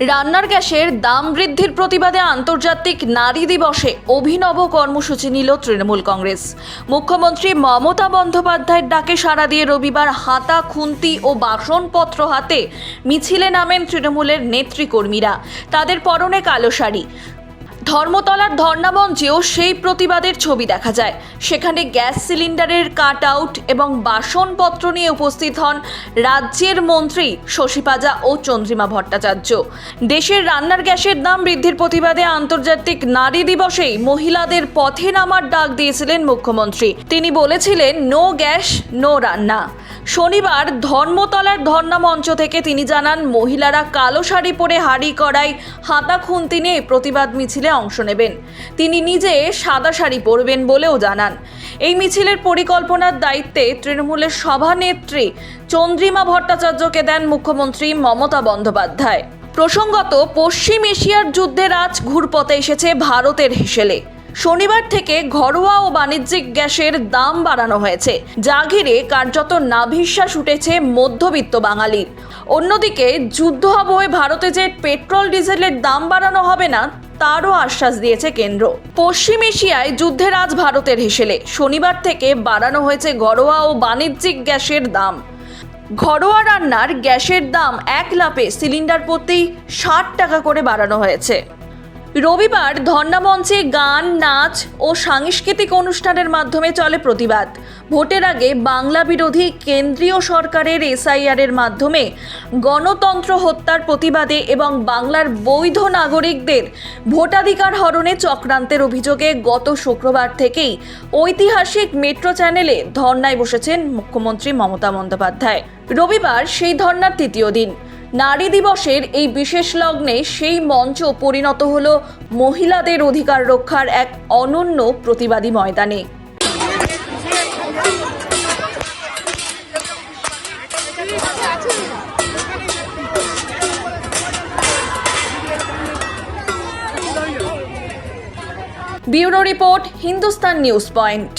রান্নার গ্যাসের দাম বৃদ্ধির প্রতিবাদে আন্তর্জাতিক নারী দিবসে অভিনব কর্মসূচি নিল তৃণমূল কংগ্রেস। মুখ্যমন্ত্রী মমতা বন্দ্যোপাধ্যায়ের ডাকে সাড়া দিয়ে রবিবার হাতা, খুন্তি ও বাসনপত্র হাতে মিছিলে নামেন তৃণমূলের নেতৃকর্মীরা। তাদের পরনে কালো শাড়ি। ধর্মতলার ধর্নামঞ্চেও সেই প্রতিবাদের ছবি দেখা যায়। সেখানে গ্যাস সিলিন্ডারের কাট আউট এবং বাসনপত্র নিয়ে উপস্থিত হন রাজ্যের মন্ত্রী শশী পাজা ও চন্দ্রিমা ভট্টাচার্য। দেশের রান্নার গ্যাসের দাম বৃদ্ধির প্রতিবাদে আন্তর্জাতিক নারী দিবসেই মহিলাদের পথে নামার ডাক দিয়েছিলেন মুখ্যমন্ত্রী। তিনি বলেছিলেন, নো গ্যাস নো রান্না। শনিবার ধর্মতলার ধর্নামঞ্চ থেকে তিনি জানান, মহিলারা কালো শাড়ি পরে হাঁড়ি কড়াই, হাতা, খুন্তি নিয়ে প্রতিবাদ মিছিলে অংশ নেবেন। তিনি নিজে সাদা শাড়ি পরবেন বলেও জানান। এই মিছিলের পরিকল্পনার দায়িত্বে তৃণমূলের সভানেত্রী চন্দ্রিমা ভট্টাচার্যকে দেন মুখ্যমন্ত্রী মমতা বন্দ্যোপাধ্যায়। প্রসঙ্গত, পশ্চিম এশিয়ার যুদ্ধের আজ ঘুরপথে এসেছে ভারতের হেসেলে। শনিবার থেকে ঘরোয়া ও বাণিজ্যিক গ্যাসের দাম বাড়ানো হয়েছে, যা ঘিরে কার্যত নাভিশ্বাস উঠেছে মধ্যবিত্ত বাঙালির। অন্যদিকে যুদ্ধ আবহে ভারতে যে পেট্রোল ডিজেলের দাম বাড়ানো হবে না, তারও আশ্বাস দিয়েছে কেন্দ্র। পশ্চিম এশিয়ায় যুদ্ধের আজ ভারতের হেসেলে শনিবার থেকে বাড়ানো হয়েছে ঘরোয়া ও বাণিজ্যিক গ্যাসের দাম। ঘরোয়া রান্নার গ্যাসের দাম এক লাফে সিলিন্ডার প্রতি 60 টাকা করে বাড়ানো হয়েছে। রবিবার ধর্নামঞ্চে গান, নাচ ও সাংস্কৃতিক অনুষ্ঠানের মাধ্যমে চলে প্রতিবাদ। ভোটের আগে বাংলা বিরোধী কেন্দ্রীয় সরকারের SIR এর মাধ্যমে গণতন্ত্র হত্যার প্রতিবাদে এবং বাংলার বৈধ নাগরিকদের ভোটাধিকার হরণে চক্রান্তের অভিযোগে গত শুক্রবার থেকেই ঐতিহাসিক মেট্রো চ্যানেলে ধর্নায় বসেছেন মুখ্যমন্ত্রী মমতা বন্দ্যোপাধ্যায়। রবিবার সেই ধর্নার তৃতীয় দিন। নারী দিবসের এই বিশেষ লগ্নে সেই মঞ্চ পরিণত হল মহিলাদের অধিকার রক্ষার এক অনন্য প্রতিবাদী ময়দানে। Bureau report, Hindustan news point.